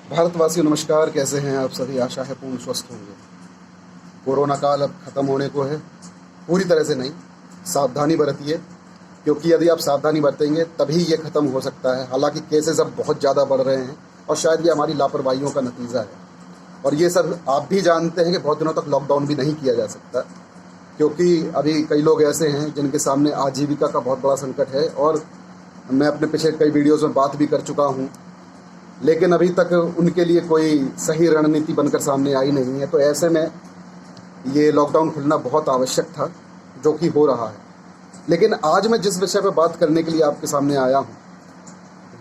भारतवासियों नमस्कार, कैसे हैं आप सभी। आशा है पूर्ण स्वस्थ होंगे। कोरोना काल अब ख़त्म होने को है, पूरी तरह से नहीं, सावधानी बरतिए, क्योंकि यदि आप सावधानी बरतेंगे तभी ये ख़त्म हो सकता है। हालांकि केसेस अब बहुत ज़्यादा बढ़ रहे हैं और शायद ये हमारी लापरवाहियों का नतीजा है। और ये सब आप भी जानते हैं कि बहुत दिनों तक लॉकडाउन भी नहीं किया जा सकता, क्योंकि अभी कई लोग ऐसे हैं जिनके सामने आजीविका का बहुत बड़ा संकट है। और मैं अपने पिछले कई वीडियोज़ में बात भी कर चुका हूँ, लेकिन अभी तक उनके लिए कोई सही रणनीति बनकर सामने आई नहीं है। तो ऐसे में ये लॉकडाउन खुलना बहुत आवश्यक था, जो कि हो रहा है। लेकिन आज मैं जिस विषय पर बात करने के लिए आपके सामने आया हूँ,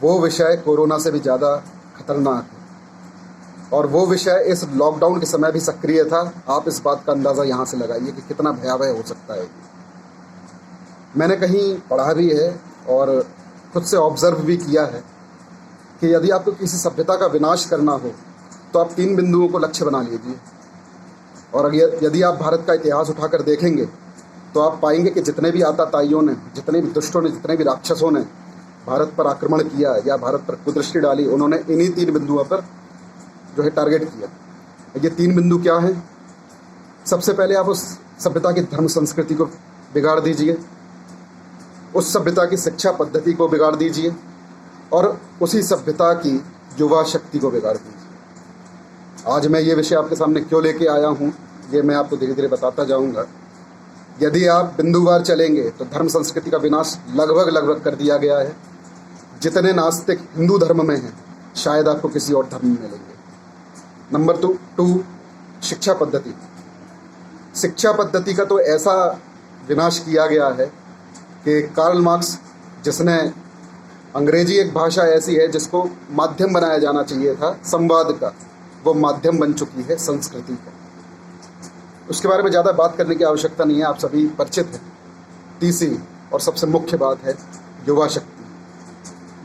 वो विषय कोरोना से भी ज़्यादा खतरनाक है, और वो विषय इस लॉकडाउन के समय भी सक्रिय था। आप इस बात का अंदाज़ा यहाँ से लगाइए कि कितना भयावह हो सकता है। मैंने कहीं पढ़ा भी है और खुद से ऑब्ज़र्व भी किया है कि यदि आपको किसी सभ्यता का विनाश करना हो तो आप 3 बिंदुओं को लक्ष्य बना लीजिए। और यदि आप भारत का इतिहास उठाकर देखेंगे तो आप पाएंगे कि जितने भी आताताइयों ने, जितने भी दुष्टों ने, जितने भी राक्षसों ने भारत पर आक्रमण किया या भारत पर कुदृष्टि डाली, उन्होंने इन्हीं 3 बिंदुओं पर जो है टारगेट किया। ये 3 बिंदु क्या हैं? सबसे पहले आप उस सभ्यता की धर्म संस्कृति को बिगाड़ दीजिए, उस सभ्यता की शिक्षा पद्धति को बिगाड़ दीजिए, और उसी सभ्यता की युवा शक्ति को बिगाड़ दीजिए। आज मैं ये विषय आपके सामने क्यों लेके आया हूँ, ये मैं आपको धीरे धीरे बताता जाऊँगा। यदि आप बिंदुवार चलेंगे तो धर्म संस्कृति का विनाश लगभग कर दिया गया है। जितने नास्तिक हिंदू धर्म में हैं, शायद आपको किसी और धर्म में मिलेंगे। नंबर 2, शिक्षा पद्धति। शिक्षा पद्धति का तो ऐसा विनाश किया गया है कि कार्ल मार्क्स, जिसने अंग्रेजी एक भाषा ऐसी है जिसको माध्यम बनाया जाना चाहिए था संवाद का, वो माध्यम बन चुकी है संस्कृति का। उसके बारे में ज़्यादा बात करने की आवश्यकता नहीं है, आप सभी परिचित हैं। तीसरी और सबसे मुख्य बात है युवा शक्ति,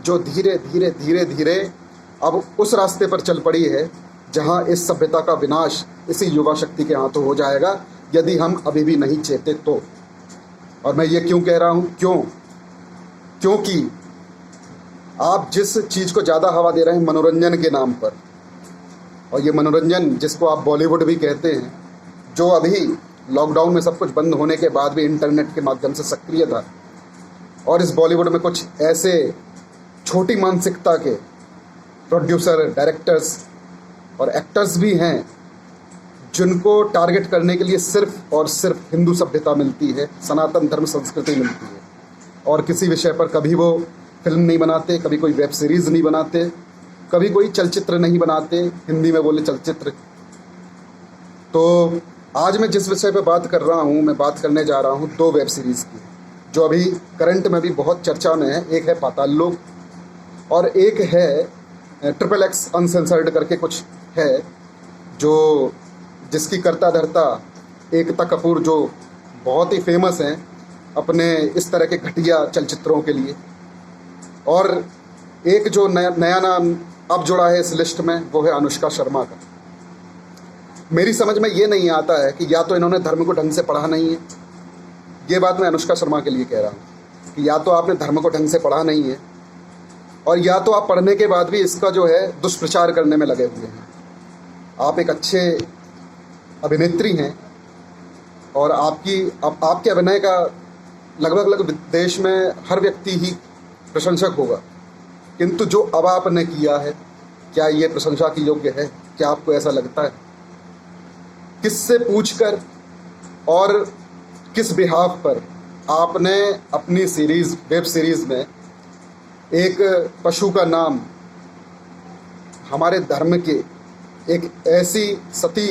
जो धीरे धीरे अब उस रास्ते पर चल पड़ी है जहां इस सभ्यता का विनाश इसी युवा शक्ति के हाथों हो जाएगा, यदि हम अभी भी नहीं चेते तो। और मैं ये क्यों कह रहा हूँ? क्योंकि आप जिस चीज़ को ज़्यादा हवा दे रहे हैं मनोरंजन के नाम पर, और ये मनोरंजन जिसको आप बॉलीवुड भी कहते हैं, जो अभी लॉकडाउन में सब कुछ बंद होने के बाद भी इंटरनेट के माध्यम से सक्रिय था, और इस बॉलीवुड में कुछ ऐसे छोटी मानसिकता के प्रोड्यूसर, डायरेक्टर्स और एक्टर्स भी हैं जिनको टारगेट करने के लिए सिर्फ और सिर्फ हिंदू सभ्यता मिलती है, सनातन धर्म संस्कृति मिलती है। और किसी विषय पर कभी वो फिल्म नहीं बनाते, कभी कोई वेब सीरीज़ नहीं बनाते, कभी कोई चलचित्र नहीं बनाते, हिंदी में बोले चलचित्र। तो आज मैं जिस विषय पर बात कर रहा हूँ, मैं बात करने जा रहा हूँ 2 वेब सीरीज़ की, जो अभी करंट में भी बहुत चर्चा में है। एक है पाताल लोक और एक है XXX अनसेंसर्ड करके कुछ है, जो जिसकी कर्ता धर्ता एकता कपूर, जो बहुत ही फेमस हैं अपने इस तरह के घटिया चलचित्रों के लिए। और एक जो नया नाम अब जुड़ा है इस लिस्ट में, वो है अनुष्का शर्मा का। मेरी समझ में ये नहीं आता है कि या तो इन्होंने धर्म को ढंग से पढ़ा नहीं है, ये बात मैं अनुष्का शर्मा के लिए कह रहा हूँ कि या तो आपने धर्म को ढंग से पढ़ा नहीं है, और या तो आप पढ़ने के बाद भी इसका जो है दुष्प्रचार करने में लगे हुए हैं। आप एक अच्छे अभिनेत्री हैं और आपके अभिनय का लगभग देश में हर व्यक्ति ही प्रशंसक होगा, किंतु जो अब आपने किया है, क्या ये प्रशंसा की योग्य है? क्या आपको ऐसा लगता है? किससे पूछकर और किस बिहाफ पर आपने अपनी वेब सीरीज़ में एक पशु का नाम, हमारे धर्म के एक ऐसी सती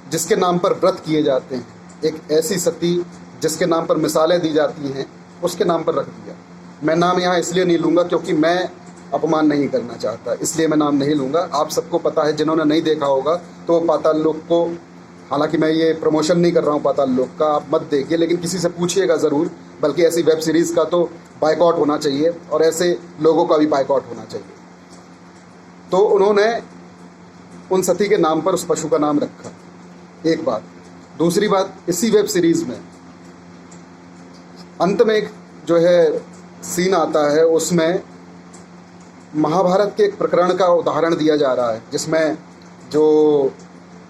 जिसके नाम पर व्रत किए जाते हैं, एक ऐसी सती जिसके नाम पर मिसालें दी जाती हैं, उसके नाम पर रख दिया। मैं नाम यहाँ इसलिए नहीं लूँगा क्योंकि मैं अपमान नहीं करना चाहता, इसलिए मैं नाम नहीं लूँगा। आप सबको पता है, जिन्होंने नहीं देखा होगा तो पाताल लोक को, हालांकि मैं ये प्रमोशन नहीं कर रहा हूँ पाताल लोक का, आप मत देखिए, लेकिन किसी से पूछिएगा ज़रूर। बल्कि ऐसी वेब सीरीज़ का तो बाइकआउट होना चाहिए और ऐसे लोगों का भी बाइकआउट होना चाहिए। तो उन्होंने उन सती के नाम पर उस पशु का नाम रखा, एक बात। दूसरी बात, इसी वेब सीरीज़ में अंत में एक जो है सीन आता है, उसमें महाभारत के एक प्रकरण का उदाहरण दिया जा रहा है जिसमें जो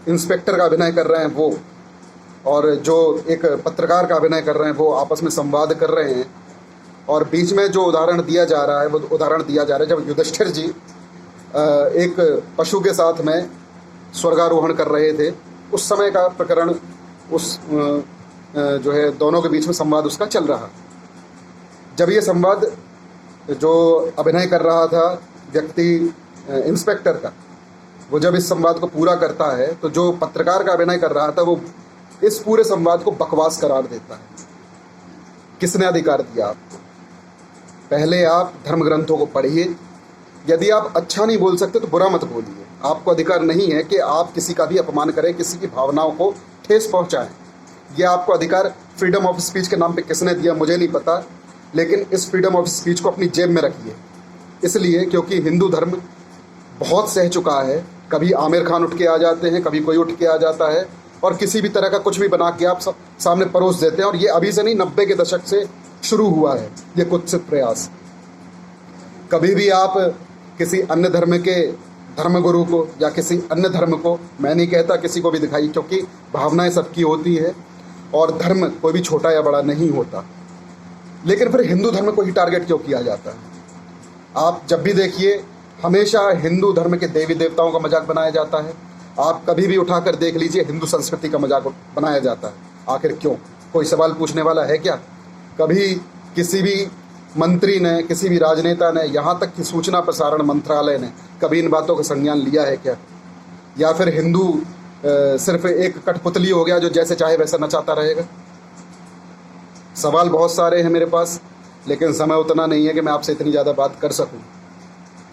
इंस्पेक्टर का अभिनय कर रहे हैं वो और जो एक पत्रकार का अभिनय कर रहे हैं वो आपस में संवाद कर रहे हैं, और बीच में जो उदाहरण दिया जा रहा है वो उदाहरण दिया जा रहा है जब युधिष्ठिर जी एक पशु के साथ में स्वर्गारोहण कर रहे थे, उस समय का प्रकरण, उस जो है दोनों के बीच में संवाद उसका चल रहा। जब ये संवाद जो अभिनय कर रहा था व्यक्ति इंस्पेक्टर का, वो जब इस संवाद को पूरा करता है तो जो पत्रकार का अभिनय कर रहा था वो इस पूरे संवाद को बकवास करार देता है। किसने अधिकार दिया आपको? पहले आप धर्म ग्रंथों को पढ़िए। यदि आप अच्छा नहीं बोल सकते तो बुरा मत बोलिए। आपको अधिकार नहीं है कि आप किसी का भी अपमान करें, किसी की भावनाओं को ठेस पहुंचाएं। यह आपको अधिकार फ्रीडम ऑफ स्पीच के नाम पे किसने दिया मुझे नहीं पता, लेकिन इस फ्रीडम ऑफ स्पीच को अपनी जेब में रखिए। इसलिए क्योंकि हिंदू धर्म बहुत सह चुका है। कभी आमिर खान उठ के आ जाते हैं, कभी कोई उठ के आ जाता है और किसी भी तरह का कुछ भी बना के आप सब सामने परोस देते हैं। और ये अभी से नहीं, 90 के दशक से शुरू हुआ है ये कुत्सित प्रयास। कभी भी आप किसी अन्य धर्म के धर्मगुरु को या किसी अन्य धर्म को, मैं नहीं कहता किसी को भी दिखाई, क्योंकि भावनाएं सबकी होती है और धर्म कोई भी छोटा या बड़ा नहीं होता, लेकिन फिर हिंदू धर्म को ही टारगेट क्यों किया जाता है? आप जब भी देखिए हमेशा हिंदू धर्म के देवी देवताओं का मजाक बनाया जाता है। आप कभी भी उठाकर देख लीजिए हिंदू संस्कृति का मजाक बनाया जाता है। आखिर क्यों? कोई सवाल पूछने वाला है क्या? कभी किसी भी मंत्री ने, किसी भी राजनेता ने, यहाँ तक कि सूचना प्रसारण मंत्रालय ने कभी इन बातों का संज्ञान लिया है क्या? या फिर हिंदू सिर्फ एक कठपुतली हो गया जो जैसे चाहे वैसा नचाता रहेगा? सवाल बहुत सारे हैं मेरे पास, लेकिन समय उतना नहीं है कि मैं आपसे इतनी ज़्यादा बात कर सकूं।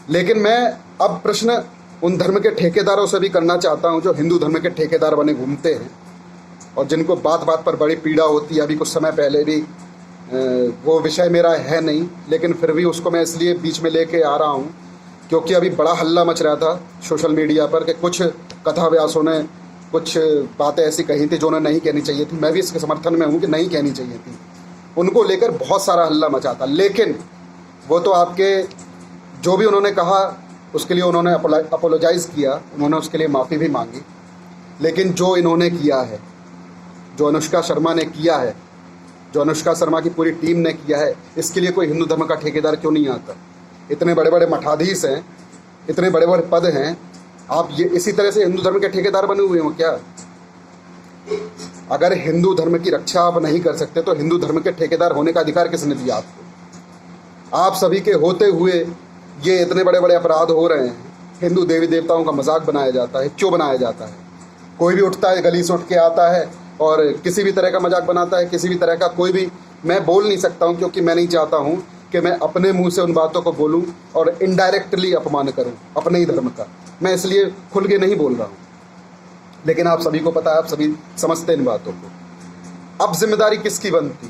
लेकिन मैं अब प्रश्न उन धर्म के ठेकेदारों से भी करना चाहता हूं जो हिंदू धर्म के ठेकेदार बने घूमते हैं और जिनको बात बात पर बड़ी पीड़ा होती है। अभी कुछ समय पहले भी वो विषय मेरा है नहीं, लेकिन फिर भी उसको मैं इसलिए बीच में लेके आ रहा हूं क्योंकि अभी बड़ा हल्ला मच रहा था सोशल मीडिया पर कि कुछ कथा व्यासों ने कुछ बातें ऐसी कही थी जो उन्हें नहीं कहनी चाहिए थी। मैं भी इसके समर्थन में हूँ कि नहीं कहनी चाहिए थी। उनको लेकर बहुत सारा हल्ला मचा था, लेकिन वो तो आपके जो भी उन्होंने कहा उसके लिए उन्होंने अपोलोजाइज़ किया, उन्होंने उसके लिए माफ़ी भी मांगी। लेकिन जो इन्होंने किया है, जो अनुष्का शर्मा ने किया है, जो अनुष्का शर्मा की पूरी टीम ने किया है, इसके लिए कोई हिंदू धर्म का ठेकेदार क्यों नहीं आता? इतने बड़े बड़े मठाधीश हैं, इतने बड़े बड़े पद हैं, आप ये इसी तरह से हिंदू धर्म के ठेकेदार बने हुए हो क्या? अगर हिंदू धर्म की रक्षा आप नहीं कर सकते तो हिंदू धर्म के ठेकेदार होने का अधिकार किसने दिया आपको? आप सभी के होते हुए ये इतने बड़े बड़े अपराध हो रहे हैं। हिंदू देवी देवताओं का मजाक बनाया जाता है। क्यों बनाया जाता है? कोई भी उठता है, गली से उठ के आता है और किसी भी तरह का मजाक बनाता है, किसी भी तरह का कोई भी, मैं बोल नहीं सकता हूँ क्योंकि मैं नहीं चाहता हूँ कि मैं अपने मुंह से उन बातों को बोलूँ और इनडायरेक्टली अपमान करूँ अपने ही धर्म का। मैं इसलिए खुल के नहीं बोल रहा हूँ, लेकिन आप सभी को पता है, आप सभी समझते हैं इन बातों को। अब जिम्मेदारी किसकी बनती?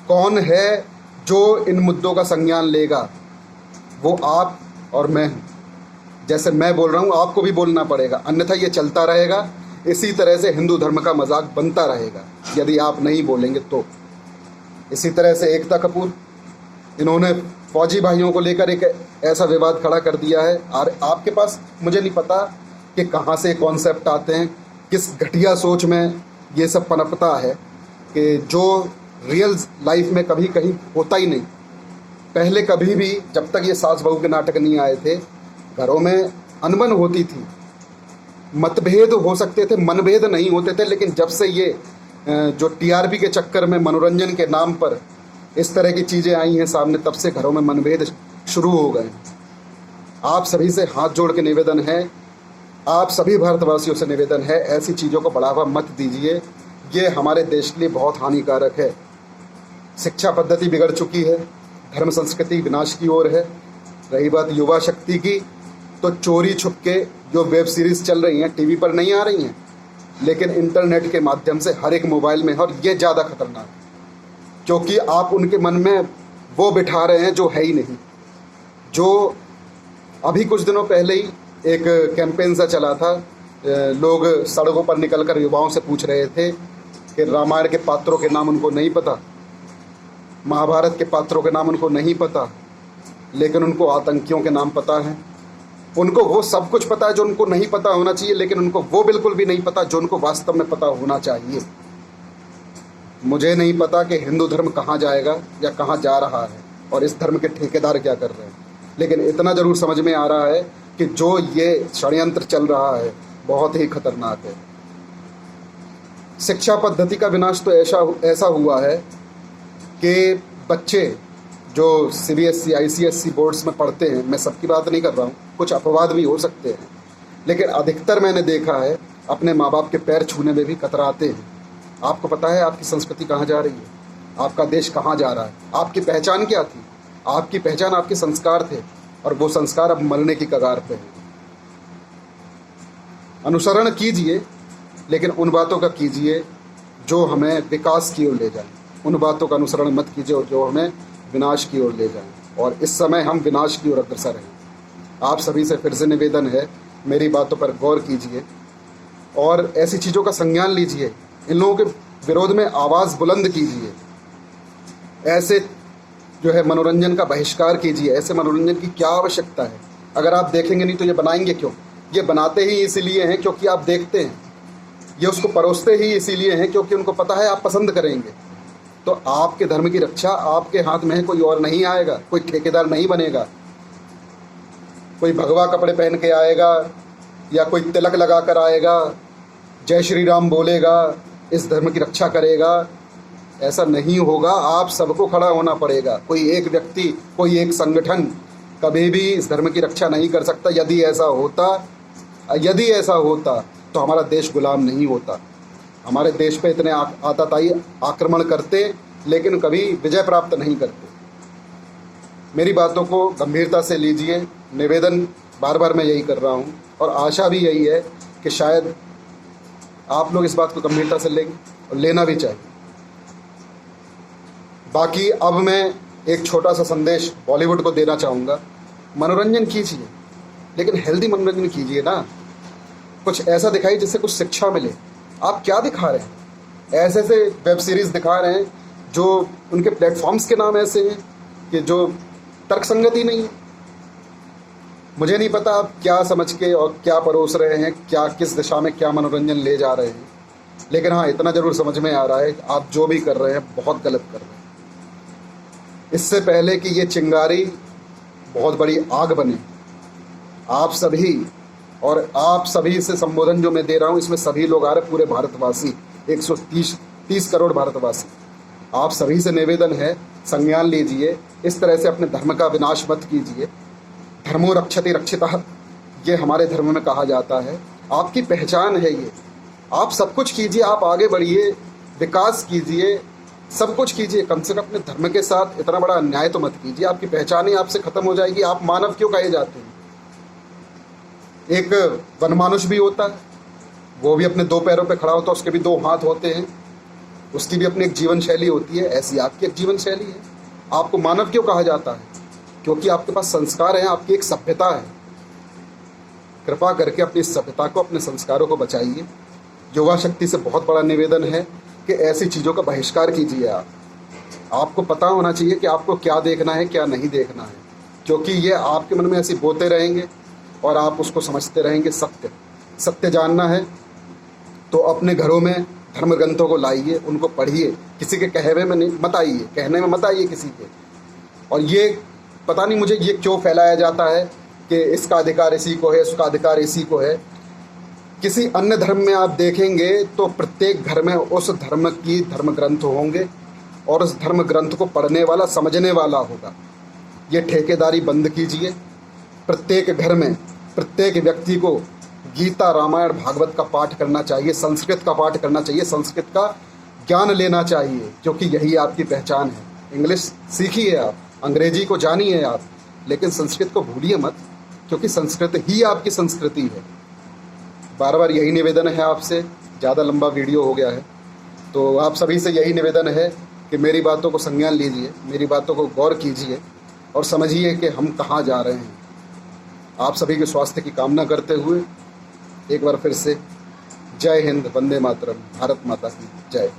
कौन है जो इन मुद्दों का संज्ञान लेगा? वो आप और मैं हूँ। जैसे मैं बोल रहा हूँ आपको भी बोलना पड़ेगा, अन्यथा ये चलता रहेगा। इसी तरह से हिंदू धर्म का मजाक बनता रहेगा यदि आप नहीं बोलेंगे तो। इसी तरह से एकता कपूर, इन्होंने फौजी भाइयों को लेकर एक ऐसा विवाद खड़ा कर दिया है। और आपके पास मुझे नहीं पता कि कहाँ से कॉन्सेप्ट आते हैं, किस घटिया सोच में ये सब पनपता है कि जो रियल लाइफ में कभी कहीं होता ही नहीं। पहले कभी भी जब तक ये सास बहू के नाटक नहीं आए थे, घरों में अनबन होती थी, मतभेद हो सकते थे, मनभेद नहीं होते थे। लेकिन जब से ये जो टीआरपी के चक्कर में मनोरंजन के नाम पर इस तरह की चीज़ें आई हैं सामने, तब से घरों में मनभेद शुरू हो गए। आप सभी से हाथ जोड़ के निवेदन है, आप सभी भारतवासियों से निवेदन है, ऐसी चीज़ों को बढ़ावा मत दीजिए। ये हमारे देश के लिए बहुत हानिकारक है। शिक्षा पद्धति बिगड़ चुकी है, धर्म संस्कृति विनाश की ओर है। रही बात युवा शक्ति की, तो चोरी छुप के जो वेब सीरीज़ चल रही हैं, टीवी पर नहीं आ रही हैं, लेकिन इंटरनेट के माध्यम से हर एक मोबाइल में है, और ये ज़्यादा खतरनाक है क्योंकि आप उनके मन में वो बिठा रहे हैं जो है ही नहीं। जो अभी कुछ दिनों पहले ही एक कैंपेन सा चला था, लोग सड़कों पर निकलकर युवाओं से पूछ रहे थे कि रामायण के पात्रों के नाम उनको नहीं पता, महाभारत के पात्रों के नाम उनको नहीं पता, लेकिन उनको आतंकियों के नाम पता है। उनको वो सब कुछ पता है जो उनको नहीं पता होना चाहिए, लेकिन उनको वो बिल्कुल भी नहीं पता जो उनको वास्तव में पता होना चाहिए। मुझे नहीं पता कि हिंदू धर्म कहाँ जाएगा या कहाँ जा रहा है और इस धर्म के ठेकेदार क्या कर रहे हैं, लेकिन इतना ज़रूर समझ में आ रहा है कि जो ये षड्यंत्र चल रहा है बहुत ही खतरनाक है। शिक्षा पद्धति का विनाश तो ऐसा हुआ है कि बच्चे जो CBSE ICSE बोर्ड्स में पढ़ते हैं, मैं सबकी बात नहीं कर रहा हूँ, कुछ अपवाद भी हो सकते हैं, लेकिन अधिकतर मैंने देखा है अपने माँ बाप के पैर छूने में भी कतराते हैं। आपको पता है आपकी संस्कृति कहाँ जा रही है, आपका देश कहाँ जा रहा है, आपकी पहचान क्या थी? आपकी पहचान आपके संस्कार थे और वो संस्कार अब मरने की कगार पे हैं। अनुसरण कीजिए, लेकिन उन बातों का कीजिए जो हमें विकास की ओर ले जाए। उन बातों का अनुसरण मत कीजिए जो हमें विनाश की ओर ले जाए, और इस समय हम विनाश की ओर अग्रसर हैं। आप सभी से फिर से निवेदन है, मेरी बातों पर गौर कीजिए और ऐसी चीज़ों का संज्ञान लीजिए। इन लोगों के विरोध में आवाज़ बुलंद कीजिए। ऐसे जो है मनोरंजन का बहिष्कार कीजिए। ऐसे मनोरंजन की क्या आवश्यकता है? अगर आप देखेंगे नहीं तो ये बनाएंगे क्यों? ये बनाते ही इसीलिए हैं क्योंकि आप देखते हैं। ये उसको परोसते ही इसीलिए हैं क्योंकि उनको पता है आप पसंद करेंगे। तो आपके धर्म की रक्षा आपके हाथ में है, कोई और नहीं आएगा, कोई ठेकेदार नहीं बनेगा, कोई भगवा कपड़े पहन के आएगा या कोई तिलक लगा कर आएगा, जय श्री राम बोलेगा, इस धर्म की रक्षा करेगा। ऐसा नहीं होगा। आप सबको खड़ा होना पड़ेगा। कोई एक व्यक्ति, कोई एक संगठन कभी भी इस धर्म की रक्षा नहीं कर सकता। यदि ऐसा होता तो हमारा देश गुलाम नहीं होता। हमारे देश पे इतने आतताई आक्रमण करते, लेकिन कभी विजय प्राप्त नहीं करते। मेरी बातों को गंभीरता से लीजिए। निवेदन बार बार मैं यही कर रहा हूँ और आशा भी यही है कि शायद आप लोग इस बात को गंभीरता से लेंगे और लेना भी चाहिए। बाकी अब मैं एक छोटा सा संदेश बॉलीवुड को देना चाहूँगा। मनोरंजन कीजिए, लेकिन हेल्दी मनोरंजन कीजिए ना। कुछ ऐसा दिखाइए जिससे कुछ शिक्षा मिले। आप क्या दिखा रहे हैं? ऐसे ऐसे वेब सीरीज़ दिखा रहे हैं जो उनके प्लेटफॉर्म्स के नाम ऐसे हैं कि जो तर्कसंगत ही नहीं है। मुझे नहीं पता आप क्या समझ के और क्या परोस रहे हैं, क्या किस दिशा में क्या मनोरंजन ले जा रहे हैं, लेकिन हाँ इतना ज़रूर समझ में आ रहा है कि आप जो भी कर रहे हैं बहुत गलत कर रहे हैं। इससे पहले कि ये चिंगारी बहुत बड़ी आग बने, आप सभी से संबोधन जो मैं दे रहा हूँ इसमें सभी लोग आ रहे, पूरे भारतवासी 130 करोड़ भारतवासी, आप सभी से निवेदन है संज्ञान लीजिए। इस तरह से अपने धर्म का विनाश मत कीजिए। धर्मो रक्षति रक्षितः, ये हमारे धर्म में कहा जाता है। आपकी पहचान है ये। आप सब कुछ कीजिए, आप आगे बढ़िए, विकास कीजिए, सब कुछ कीजिए। कम से कम अपने धर्म के साथ इतना बड़ा अन्याय तो मत कीजिए। आपकी पहचान ही आपसे ख़त्म हो जाएगी। आप मानव क्यों कहे जाते हैं? एक वनमानुष भी होता है, वो भी अपने 2 पैरों पे खड़ा होता है, उसके भी 2 हाथ होते हैं, उसकी भी अपनी एक जीवन शैली होती है। ऐसी आपकी एक जीवन शैली है। आपको मानव क्यों कहा जाता है? क्योंकि आपके पास संस्कार हैं, आपकी एक सभ्यता है। कृपा करके अपनी सभ्यता को, अपने संस्कारों को बचाइए। युवा शक्ति से बहुत बड़ा निवेदन है कि ऐसी चीज़ों का बहिष्कार कीजिए। आपको पता होना चाहिए कि आपको क्या देखना है, क्या नहीं देखना है, क्योंकि ये आपके मन में ऐसी बोते रहेंगे और आप उसको समझते रहेंगे। सत्य जानना है तो अपने घरों में धर्म ग्रंथों को लाइए, उनको पढ़िए। किसी के कहने में मत आइए किसी के। और ये पता नहीं मुझे ये क्यों फैलाया जाता है कि इसका अधिकार इसी को है, उसका अधिकार इसी को है। किसी अन्य धर्म में आप देखेंगे तो प्रत्येक घर में उस धर्म की धर्म ग्रंथ होंगे और उस धर्म ग्रंथ को पढ़ने वाला, समझने वाला होगा। ये ठेकेदारी बंद कीजिए। प्रत्येक घर में प्रत्येक व्यक्ति को गीता, रामायण, भागवत का पाठ करना चाहिए, संस्कृत का पाठ करना चाहिए, संस्कृत का ज्ञान लेना चाहिए, क्योंकि यही आपकी पहचान है। इंग्लिश सीखिए आप, अंग्रेजी को जानिए आप, लेकिन संस्कृत को भूलिए मत, क्योंकि संस्कृत ही आपकी संस्कृति है। बार बार यही निवेदन है आपसे। ज़्यादा लंबा वीडियो हो गया है, तो आप सभी से यही निवेदन है कि मेरी बातों को संज्ञान लीजिए, मेरी बातों को गौर कीजिए और समझिए कि हम कहाँ जा रहे हैं। आप सभी के स्वास्थ्य की कामना करते हुए एक बार फिर से जय हिंद, वंदे मातरम, भारत माता की जय।